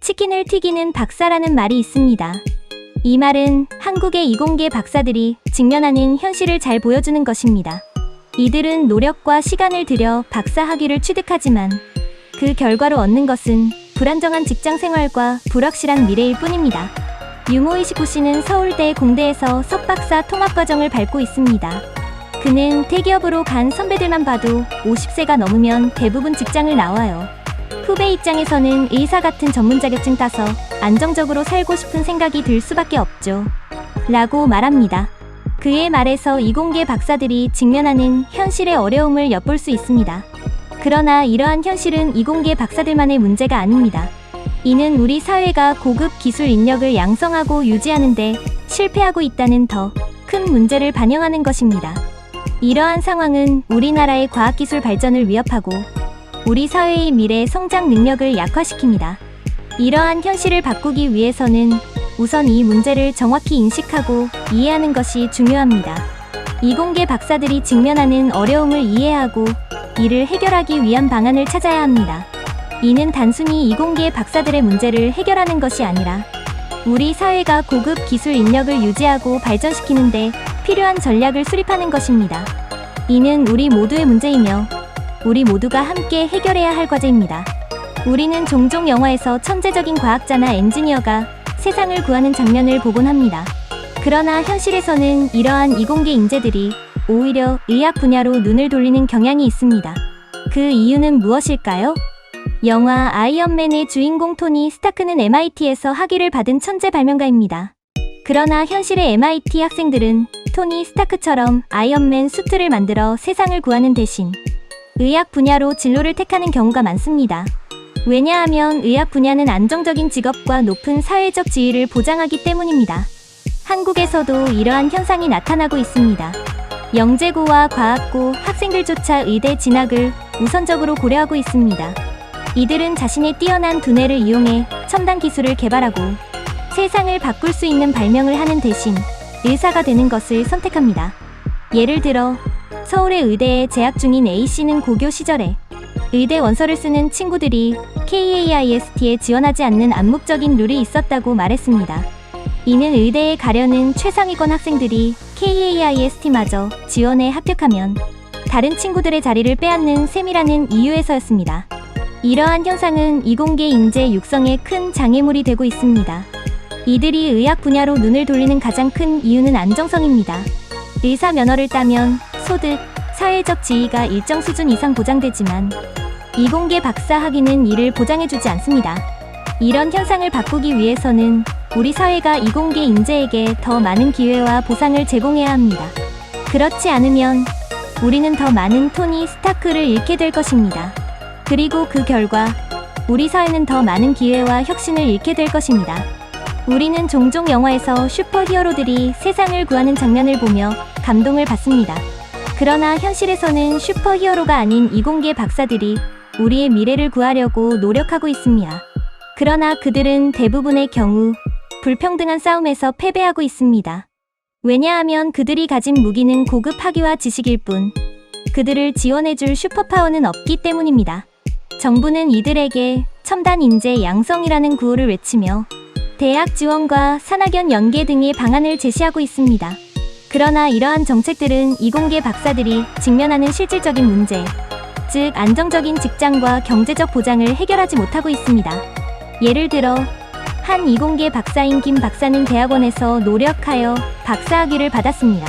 치킨을 튀기는 박사라는 말이 있습니다. 이 말은 한국의 이공계 박사들이 직면하는 현실을 잘 보여주는 것입니다. 이들은 노력과 시간을 들여 박사 학위를 취득하지만 그 결과로 얻는 것은 불안정한 직장 생활과 불확실한 미래일 뿐입니다. 유모 이시코 씨는 서울대 공대에서 석박사 통합과정을 밟고 있습니다. 그는 대기업으로 간 선배들만 봐도 50세가 넘으면 대부분 직장을 나와요. 후배 입장에서는 의사 같은 전문 자격증 따서 안정적으로 살고 싶은 생각이 들 수밖에 없죠. 라고 말합니다. 그의 말에서 이공계 박사들이 직면하는 현실의 어려움을 엿볼 수 있습니다. 그러나 이러한 현실은 이공계 박사들만의 문제가 아닙니다. 이는 우리 사회가 고급 기술 인력을 양성하고 유지하는데 실패하고 있다는 더 큰 문제를 반영하는 것입니다. 이러한 상황은 우리나라의 과학기술 발전을 위협하고 우리 사회의 미래 성장 능력을 약화시킵니다. 이러한 현실을 바꾸기 위해서는 우선 이 문제를 정확히 인식하고 이해하는 것이 중요합니다. 이공계 박사들이 직면하는 어려움을 이해하고 이를 해결하기 위한 방안을 찾아야 합니다. 이는 단순히 이공계 박사들의 문제를 해결하는 것이 아니라 우리 사회가 고급 기술 인력을 유지하고 발전시키는 데 필요한 전략을 수립하는 것입니다. 이는 우리 모두의 문제이며 우리 모두가 함께 해결해야 할 과제입니다. 우리는 종종 영화에서 천재적인 과학자나 엔지니어가 세상을 구하는 장면을 보곤 합니다. 그러나 현실에서는 이러한 이공계 인재들이 오히려 의학 분야로 눈을 돌리는 경향이 있습니다. 그 이유는 무엇일까요? 영화 아이언맨의 주인공 토니 스타크는 MIT에서 학위를 받은 천재 발명가입니다. 그러나 현실의 MIT 학생들은 토니 스타크처럼 아이언맨 수트를 만들어 세상을 구하는 대신 의학 분야로 진로를 택하는 경우가 많습니다. 왜냐하면 의학 분야는 안정적인 직업과 높은 사회적 지위를 보장하기 때문입니다. 한국에서도 이러한 현상이 나타나고 있습니다. 영재고와 과학고 학생들조차 의대 진학을 우선적으로 고려하고 있습니다. 이들은 자신의 뛰어난 두뇌를 이용해 첨단 기술을 개발하고 세상을 바꿀 수 있는 발명을 하는 대신 의사가 되는 것을 선택합니다. 예를 들어 서울의 의대에 재학 중인 A씨는 고교 시절에 의대 원서를 쓰는 친구들이 KAIST에 지원하지 않는 암묵적인 룰이 있었다고 말했습니다. 이는 의대에 가려는 최상위권 학생들이 KAIST마저 지원에 합격하면 다른 친구들의 자리를 빼앗는 셈이라는 이유에서였습니다. 이러한 현상은 이공계 인재 육성에 큰 장애물이 되고 있습니다. 이들이 의학 분야로 눈을 돌리는 가장 큰 이유는 안정성입니다. 의사 면허를 따면 소득, 사회적 지위가 일정 수준 이상 보장되지만 이공계 박사 학위는 이를 보장해주지 않습니다. 이런 현상을 바꾸기 위해서는 우리 사회가 이공계 인재에게 더 많은 기회와 보상을 제공해야 합니다. 그렇지 않으면 우리는 더 많은 토니 스타크를 잃게 될 것입니다. 그리고 그 결과 우리 사회는 더 많은 기회와 혁신을 잃게 될 것입니다. 우리는 종종 영화에서 슈퍼히어로들이 세상을 구하는 장면을 보며 감동을 받습니다. 그러나 현실에서는 슈퍼히어로가 아닌 이공계 박사들이 우리의 미래를 구하려고 노력하고 있습니다. 그러나 그들은 대부분의 경우 불평등한 싸움에서 패배하고 있습니다. 왜냐하면 그들이 가진 무기는 고급 학위와 지식일 뿐 그들을 지원해줄 슈퍼파워는 없기 때문입니다. 정부는 이들에게 첨단 인재 양성이라는 구호를 외치며 대학 지원과 산학연 연계 등의 방안을 제시하고 있습니다. 그러나 이러한 정책들은 이공계 박사들이 직면하는 실질적인 문제, 즉 안정적인 직장과 경제적 보장을 해결하지 못하고 있습니다. 예를 들어 한 이공계 박사인 김 박사는 대학원에서 노력하여 박사학위를 받았습니다.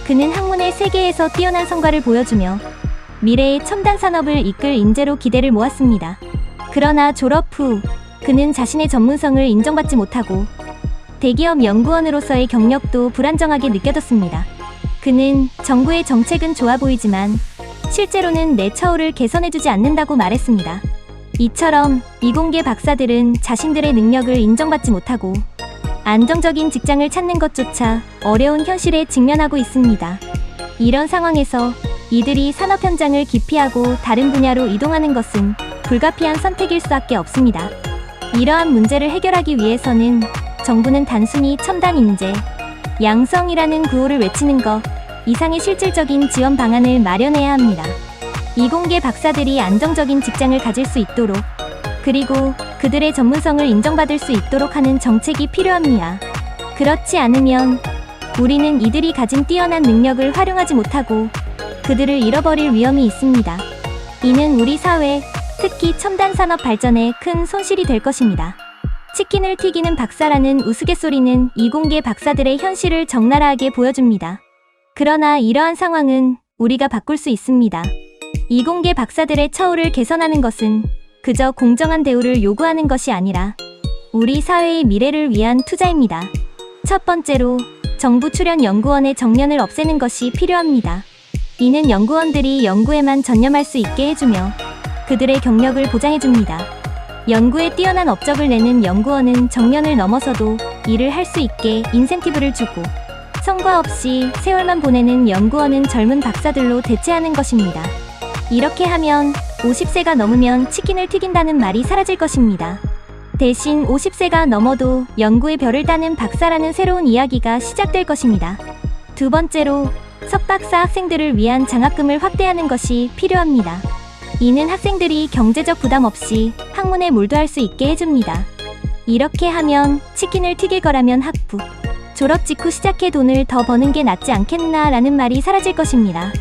그는 학문의 세계에서 뛰어난 성과를 보여주며 미래의 첨단 산업을 이끌 인재로 기대를 모았습니다. 그러나 졸업 후 그는 자신의 전문성을 인정받지 못하고 대기업 연구원으로서의 경력도 불안정하게 느껴졌습니다. 그는 정부의 정책은 좋아 보이지만 실제로는 내 처우를 개선해주지 않는다고 말했습니다. 이처럼 이공계 박사들은 자신들의 능력을 인정받지 못하고 안정적인 직장을 찾는 것조차 어려운 현실에 직면하고 있습니다. 이런 상황에서 이들이 산업 현장을 기피하고 다른 분야로 이동하는 것은 불가피한 선택일 수밖에 없습니다. 이러한 문제를 해결하기 위해서는 정부는 단순히 첨단 인재, 양성이라는 구호를 외치는 것 이상의 실질적인 지원 방안을 마련해야 합니다. 이공계 박사들이 안정적인 직장을 가질 수 있도록 그리고 그들의 전문성을 인정받을 수 있도록 하는 정책이 필요합니다. 그렇지 않으면 우리는 이들이 가진 뛰어난 능력을 활용하지 못하고 그들을 잃어버릴 위험이 있습니다. 이는 우리 사회, 특히 첨단 산업 발전에 큰 손실이 될 것입니다. 치킨을 튀기는 박사라는 우스갯소리는 이공계 박사들의 현실을 적나라하게 보여줍니다. 그러나 이러한 상황은 우리가 바꿀 수 있습니다. 이공계 박사들의 처우를 개선하는 것은 그저 공정한 대우를 요구하는 것이 아니라 우리 사회의 미래를 위한 투자입니다. 첫 번째로 정부 출연 연구원의 정년을 없애는 것이 필요합니다. 이는 연구원들이 연구에만 전념할 수 있게 해주며 그들의 경력을 보장해줍니다. 연구에 뛰어난 업적을 내는 연구원은 정년을 넘어서도 일을 할 수 있게 인센티브를 주고 성과 없이 세월만 보내는 연구원은 젊은 박사들로 대체하는 것입니다. 이렇게 하면 50세가 넘으면 치킨을 튀긴다는 말이 사라질 것입니다. 대신 50세가 넘어도 연구의 별을 따는 박사라는 새로운 이야기가 시작될 것입니다. 두 번째로 석박사 학생들을 위한 장학금을 확대하는 것이 필요합니다. 이는 학생들이 경제적 부담 없이 학문에 몰두할 수 있게 해줍니다. 이렇게 하면 치킨을 튀길 거라면 학부, 졸업 직후 시작해 돈을 더 버는 게 낫지 않겠나 라는 말이 사라질 것입니다.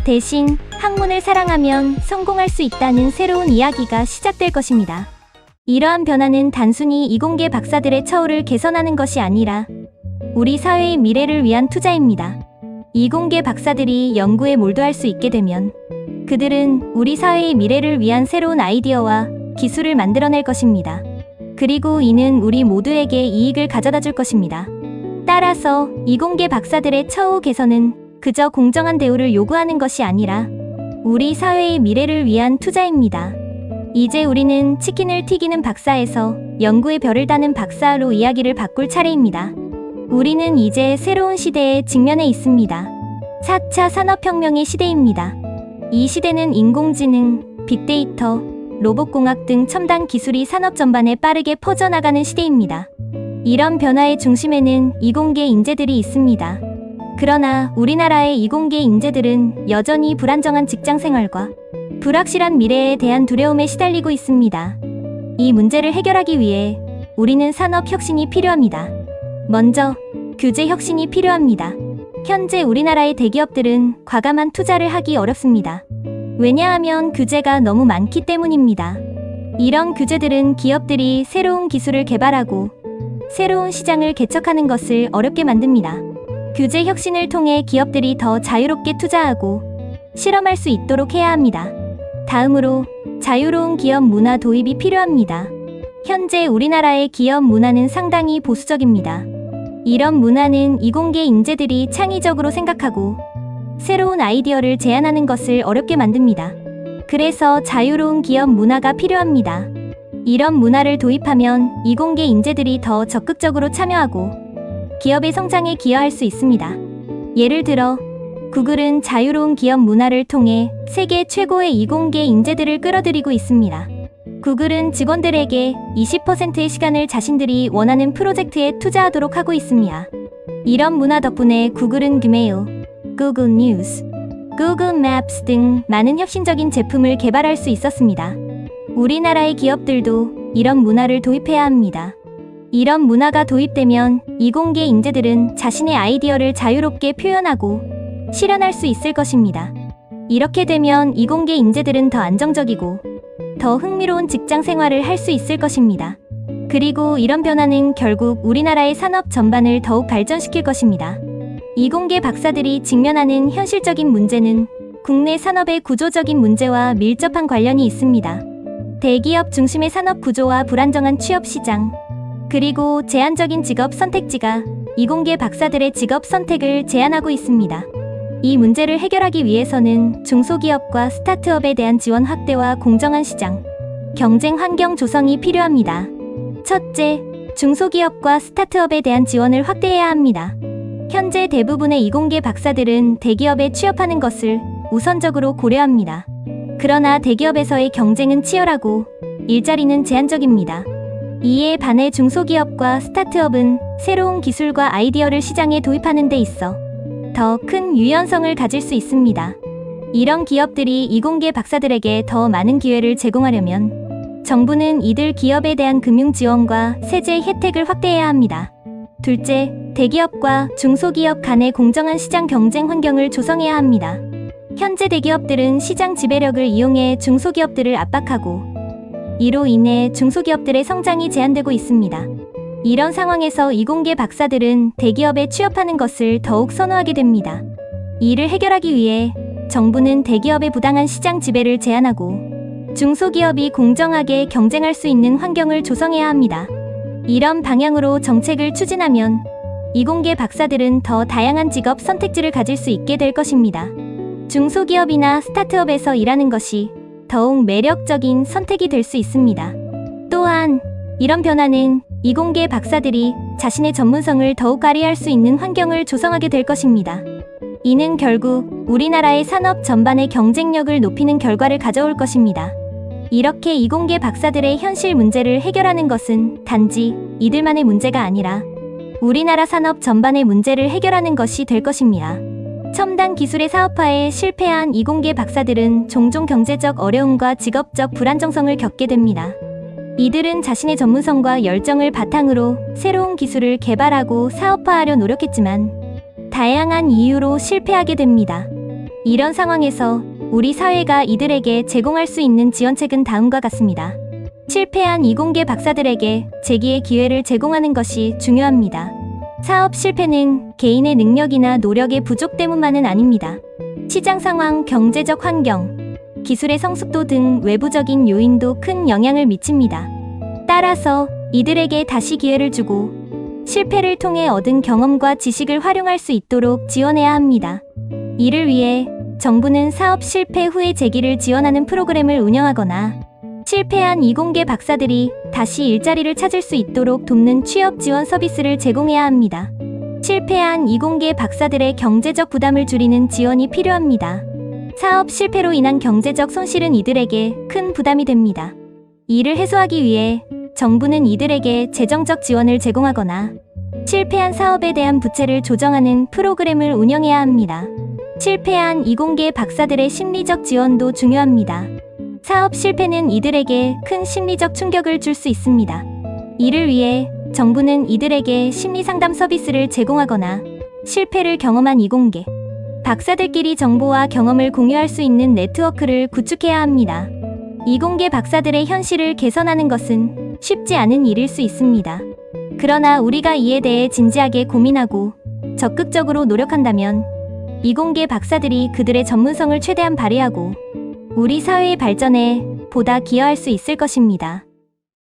대신 학문을 사랑하면 성공할 수 있다는 새로운 이야기가 시작될 것입니다. 이러한 변화는 단순히 이공계 박사들의 처우를 개선하는 것이 아니라 우리 사회의 미래를 위한 투자입니다. 이공계 박사들이 연구에 몰두할 수 있게 되면 그들은 우리 사회의 미래를 위한 새로운 아이디어와 기술을 만들어낼 것입니다. 그리고 이는 우리 모두에게 이익을 가져다 줄 것입니다. 따라서 이공계 박사들의 처우 개선은 그저 공정한 대우를 요구하는 것이 아니라 우리 사회의 미래를 위한 투자입니다. 이제 우리는 치킨을 튀기는 박사에서 연구의 별을 따는 박사로 이야기를 바꿀 차례입니다. 우리는 이제 새로운 시대에 직면해 있습니다. 4차 산업혁명의 시대입니다. 이 시대는 인공지능, 빅데이터, 로봇공학 등 첨단 기술이 산업 전반에 빠르게 퍼져나가는 시대입니다. 이런 변화의 중심에는 이공계 인재들이 있습니다. 그러나 우리나라의 이공계 인재들은 여전히 불안정한 직장 생활과 불확실한 미래에 대한 두려움에 시달리고 있습니다. 이 문제를 해결하기 위해 우리는 산업 혁신이 필요합니다. 먼저, 규제 혁신이 필요합니다. 현재 우리나라의 대기업들은 과감한 투자를 하기 어렵습니다. 왜냐하면 규제가 너무 많기 때문입니다. 이런 규제들은 기업들이 새로운 기술을 개발하고 새로운 시장을 개척하는 것을 어렵게 만듭니다. 규제 혁신을 통해 기업들이 더 자유롭게 투자하고 실험할 수 있도록 해야 합니다. 다음으로 자유로운 기업 문화 도입이 필요합니다. 현재 우리나라의 기업 문화는 상당히 보수적입니다. 이런 문화는 이공계 인재들이 창의적으로 생각하고 새로운 아이디어를 제안하는 것을 어렵게 만듭니다. 그래서 자유로운 기업 문화가 필요합니다. 이런 문화를 도입하면 이공계 인재들이 더 적극적으로 참여하고 기업의 성장에 기여할 수 있습니다. 예를 들어 구글은 자유로운 기업 문화를 통해 세계 최고의 이공계 인재들을 끌어들이고 있습니다. 구글은 직원들에게 20%의 시간을 자신들이 원하는 프로젝트에 투자하도록 하고 있습니다. 이런 문화 덕분에 구글은 구메일, 구글 뉴스, 구글 맵스 등 많은 혁신적인 제품을 개발할 수 있었습니다. 우리나라의 기업들도 이런 문화를 도입해야 합니다. 이런 문화가 도입되면 이공계 인재들은 자신의 아이디어를 자유롭게 표현하고 실현할 수 있을 것입니다. 이렇게 되면 이공계 인재들은 더 안정적이고 더 흥미로운 직장 생활을 할 수 있을 것입니다. 그리고 이런 변화는 결국 우리나라의 산업 전반을 더욱 발전시킬 것입니다. 이공계 박사들이 직면하는 현실적인 문제는 국내 산업의 구조적인 문제와 밀접한 관련이 있습니다. 대기업 중심의 산업 구조와 불안정한 취업 시장, 그리고 제한적인 직업 선택지가 이공계 박사들의 직업 선택을 제한하고 있습니다. 이 문제를 해결하기 위해서는 중소기업과 스타트업에 대한 지원 확대와 공정한 시장, 경쟁 환경 조성이 필요합니다. 첫째, 중소기업과 스타트업에 대한 지원을 확대해야 합니다. 현재 대부분의 이공계 박사들은 대기업에 취업하는 것을 우선적으로 고려합니다. 그러나 대기업에서의 경쟁은 치열하고 일자리는 제한적입니다. 이에 반해 중소기업과 스타트업은 새로운 기술과 아이디어를 시장에 도입하는 데 있어 더 큰 유연성을 가질 수 있습니다. 이런 기업들이 이공계 박사들에게 더 많은 기회를 제공하려면 정부는 이들 기업에 대한 금융 지원과 세제 혜택을 확대해야 합니다. 둘째, 대기업과 중소기업 간의 공정한 시장 경쟁 환경을 조성해야 합니다. 현재 대기업들은 시장 지배력을 이용해 중소기업들을 압박하고 이로 인해 중소기업들의 성장이 제한되고 있습니다. 이런 상황에서 이공계 박사들은 대기업에 취업하는 것을 더욱 선호하게 됩니다. 이를 해결하기 위해 정부는 대기업의 부당한 시장 지배를 제한하고 중소기업이 공정하게 경쟁할 수 있는 환경을 조성해야 합니다. 이런 방향으로 정책을 추진하면 이공계 박사들은 더 다양한 직업 선택지를 가질 수 있게 될 것입니다. 중소기업이나 스타트업에서 일하는 것이 더욱 매력적인 선택이 될 수 있습니다. 또한 이런 변화는 이공계 박사들이 자신의 전문성을 더욱 발휘할 수 있는 환경을 조성하게 될 것입니다. 이는 결국 우리나라의 산업 전반의 경쟁력을 높이는 결과를 가져올 것입니다. 이렇게 이공계 박사들의 현실 문제를 해결하는 것은 단지 이들만의 문제가 아니라 우리나라 산업 전반의 문제를 해결하는 것이 될 것입니다. 첨단 기술의 사업화에 실패한 이공계 박사들은 종종 경제적 어려움과 직업적 불안정성을 겪게 됩니다. 이들은 자신의 전문성과 열정을 바탕으로 새로운 기술을 개발하고 사업화하려 노력했지만 다양한 이유로 실패하게 됩니다. 이런 상황에서 우리 사회가 이들에게 제공할 수 있는 지원책은 다음과 같습니다. 실패한 이공계 박사들에게 재기의 기회를 제공하는 것이 중요합니다. 사업 실패는 개인의 능력이나 노력의 부족 때문만은 아닙니다. 시장 상황, 경제적 환경, 기술의 성숙도 등 외부적인 요인도 큰 영향을 미칩니다. 따라서 이들에게 다시 기회를 주고 실패를 통해 얻은 경험과 지식을 활용할 수 있도록 지원해야 합니다. 이를 위해 정부는 사업 실패 후의 재기를 지원하는 프로그램을 운영하거나 실패한 이공계 박사들이 다시 일자리를 찾을 수 있도록 돕는 취업 지원 서비스를 제공해야 합니다. 실패한 이공계 박사들의 경제적 부담을 줄이는 지원이 필요합니다. 사업 실패로 인한 경제적 손실은 이들에게 큰 부담이 됩니다. 이를 해소하기 위해 정부는 이들에게 재정적 지원을 제공하거나 실패한 사업에 대한 부채를 조정하는 프로그램을 운영해야 합니다. 실패한 이공계 박사들의 심리적 지원도 중요합니다. 사업 실패는 이들에게 큰 심리적 충격을 줄 수 있습니다. 이를 위해 정부는 이들에게 심리상담 서비스를 제공하거나 실패를 경험한 이공계 박사들끼리 정보와 경험을 공유할 수 있는 네트워크를 구축해야 합니다. 이공계 박사들의 현실을 개선하는 것은 쉽지 않은 일일 수 있습니다. 그러나 우리가 이에 대해 진지하게 고민하고 적극적으로 노력한다면 이공계 박사들이 그들의 전문성을 최대한 발휘하고 우리 사회의 발전에 보다 기여할 수 있을 것입니다.